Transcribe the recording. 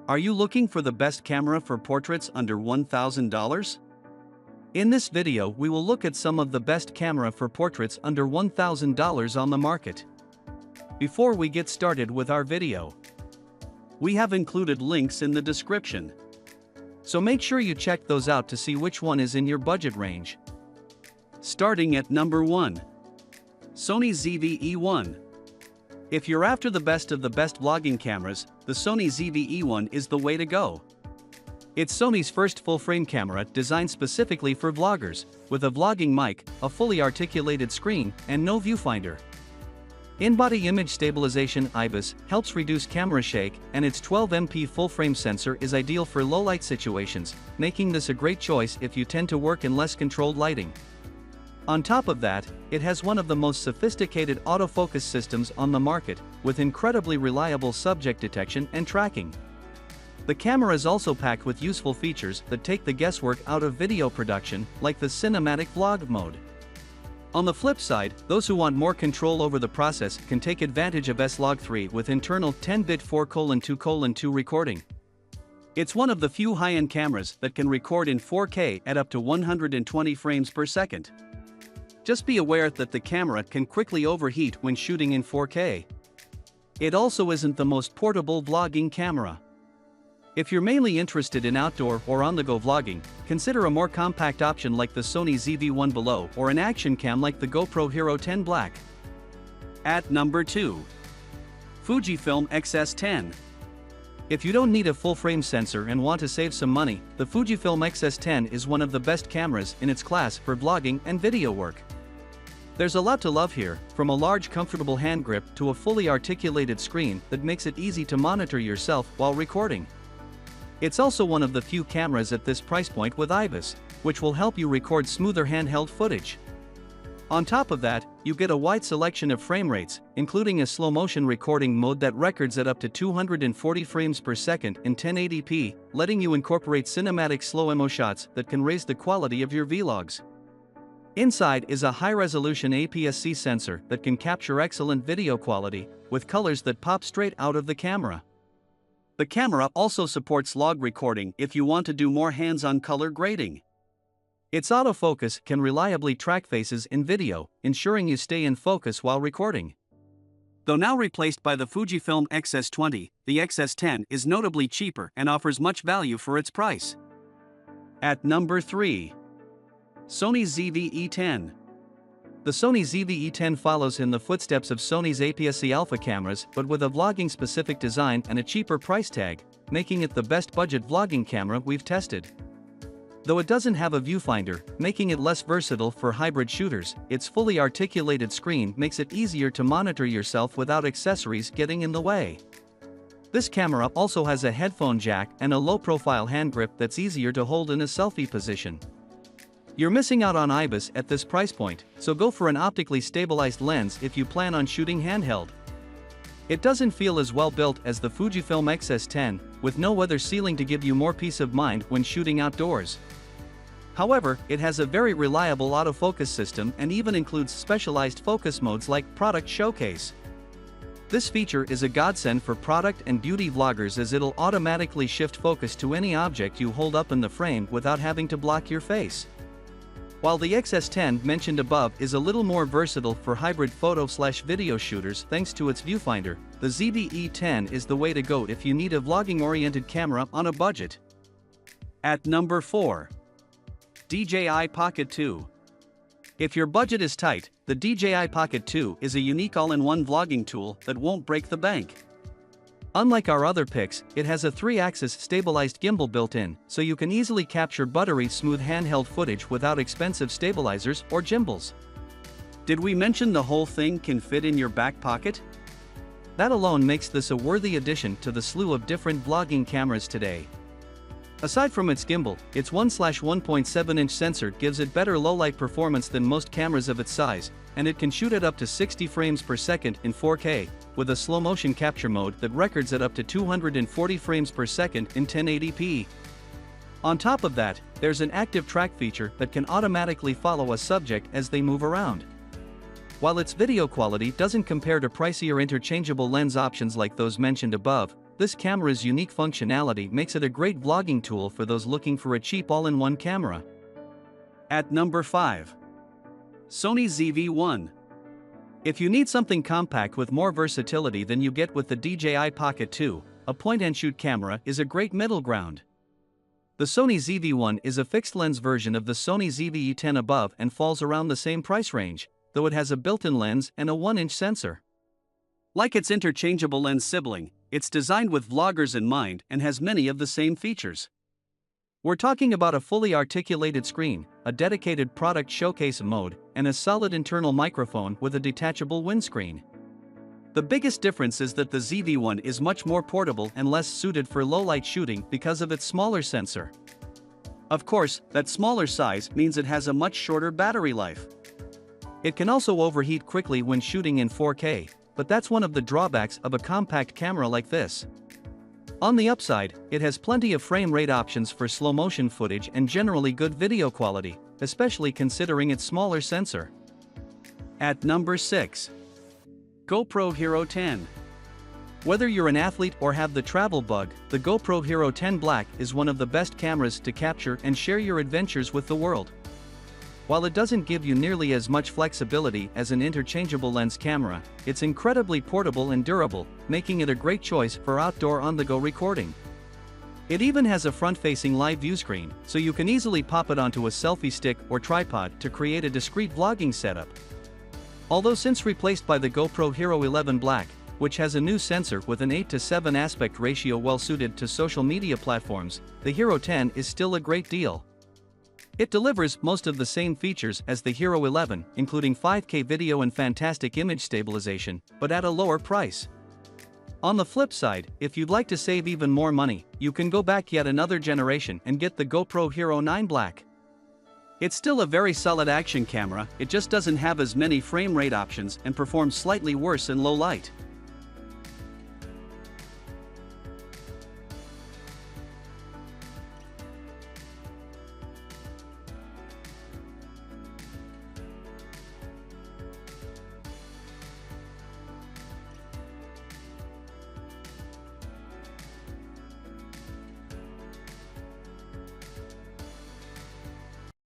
Are you looking for the best camera for portraits under $1,000? In this video we will look at some of the best camera for portraits under $1,000 on the market. Before we get started with our video, we have included links in the description. So make sure you check those out to see which one is in your budget range. Starting at number 1. Sony ZV-E1. If you're after the best of the best vlogging cameras, the Sony ZV-E1 is the way to go. It's Sony's first full-frame camera designed specifically for vloggers, with a vlogging mic, a fully articulated screen, and no viewfinder. In-body image stabilization IBIS helps reduce camera shake, and its 12MP full-frame sensor is ideal for low-light situations, making this a great choice if you tend to work in less controlled lighting. On top of that, it has one of the most sophisticated autofocus systems on the market, with incredibly reliable subject detection and tracking. The camera is also packed with useful features that take the guesswork out of video production, like the cinematic vlog mode. On the flip side, those who want more control over the process can take advantage of S-Log3 with internal 10-bit 4:2:2 recording. It's one of the few high-end cameras that can record in 4K at up to 120 frames per second. Just be aware that the camera can quickly overheat when shooting in 4K. It also isn't the most portable vlogging camera. If you're mainly interested in outdoor or on-the-go vlogging, consider a more compact option like the Sony ZV-1 below or an action cam like the GoPro HERO10 Black. At number 2. Fujifilm X-S10. If you don't need a full-frame sensor and want to save some money, the Fujifilm X-S10 is one of the best cameras in its class for vlogging and video work. There's a lot to love here, from a large comfortable hand grip to a fully articulated screen that makes it easy to monitor yourself while recording. It's also one of the few cameras at this price point with IBIS, which will help you record smoother handheld footage. On top of that, you get a wide selection of frame rates, including a slow-motion recording mode that records at up to 240 frames per second in 1080p, letting you incorporate cinematic slow-mo shots that can raise the quality of your vlogs. Inside is a high-resolution APS-C sensor that can capture excellent video quality, with colors that pop straight out of the camera. The camera also supports log recording if you want to do more hands-on color grading. Its autofocus can reliably track faces in video, ensuring you stay in focus while recording. Though now replaced by the Fujifilm X-S20, the X-S10 is notably cheaper and offers much value for its price. At number 3. Sony ZV-E10. The Sony ZV-E10 follows in the footsteps of Sony's APS-C Alpha cameras but with a vlogging-specific design and a cheaper price tag, making it the best budget vlogging camera we've tested. Though it doesn't have a viewfinder, making it less versatile for hybrid shooters, its fully articulated screen makes it easier to monitor yourself without accessories getting in the way. This camera also has a headphone jack and a low-profile hand grip that's easier to hold in a selfie position. You're missing out on IBIS at this price point, so go for an optically stabilized lens if you plan on shooting handheld. It doesn't feel as well built as the Fujifilm X-S10, with no other ceiling to give you more peace of mind when shooting outdoors. However, it has a very reliable autofocus system and even includes specialized focus modes like Product Showcase. This feature is a godsend for product and beauty vloggers as it'll automatically shift focus to any object you hold up in the frame without having to block your face. While the X-S10 mentioned above is a little more versatile for hybrid photo/video shooters thanks to its viewfinder, the ZV-E10 is the way to go if you need a vlogging-oriented camera on a budget. At number 4. DJI Pocket 2. If your budget is tight, the DJI Pocket 2 is a unique all-in-one vlogging tool that won't break the bank. Unlike our other picks, it has a 3-axis stabilized gimbal built in, so you can easily capture buttery smooth handheld footage without expensive stabilizers or gimbals. Did we mention the whole thing can fit in your back pocket? That alone makes this a worthy addition to the slew of different vlogging cameras today. Aside from its gimbal, its 1/1.7-inch sensor gives it better low-light performance than most cameras of its size, and it can shoot at up to 60 frames per second in 4K, with a slow-motion capture mode that records at up to 240 frames per second in 1080p. On top of that, there's an active track feature that can automatically follow a subject as they move around. While its video quality doesn't compare to pricier interchangeable lens options like those mentioned above, this camera's unique functionality makes it a great vlogging tool for those looking for a cheap all-in-one camera. At number 5. Sony ZV-1. If you need something compact with more versatility than you get with the DJI Pocket 2, a point-and-shoot camera is a great middle ground. The Sony ZV-1 is a fixed-lens version of the Sony ZV-E10 above and falls around the same price range, though it has a built-in lens and a 1-inch sensor. Like its interchangeable lens sibling, it's designed with vloggers in mind and has many of the same features. We're talking about a fully articulated screen, a dedicated product showcase mode, and a solid internal microphone with a detachable windscreen. The biggest difference is that the ZV-1 is much more portable and less suited for low-light shooting because of its smaller sensor. Of course, that smaller size means it has a much shorter battery life. It can also overheat quickly when shooting in 4K, but that's one of the drawbacks of a compact camera like this. On the upside, it has plenty of frame rate options for slow-motion footage and generally good video quality, especially considering its smaller sensor. At number 6. GoPro HERO10. Whether you're an athlete or have the travel bug, the GoPro HERO10 Black is one of the best cameras to capture and share your adventures with the world. While it doesn't give you nearly as much flexibility as an interchangeable lens camera, it's incredibly portable and durable, making it a great choice for outdoor on-the-go recording. It even has a front-facing live view screen, so you can easily pop it onto a selfie stick or tripod to create a discreet vlogging setup. Although since replaced by the GoPro HERO11 Black, which has a new sensor with an 8:7 aspect ratio well-suited to social media platforms, the HERO10 is still a great deal. It delivers most of the same features as the HERO11, including 5K video and fantastic image stabilization, but at a lower price. On the flip side, if you'd like to save even more money, you can go back yet another generation and get the GoPro HERO9 Black. It's still a very solid action camera, it just doesn't have as many frame rate options and performs slightly worse in low light.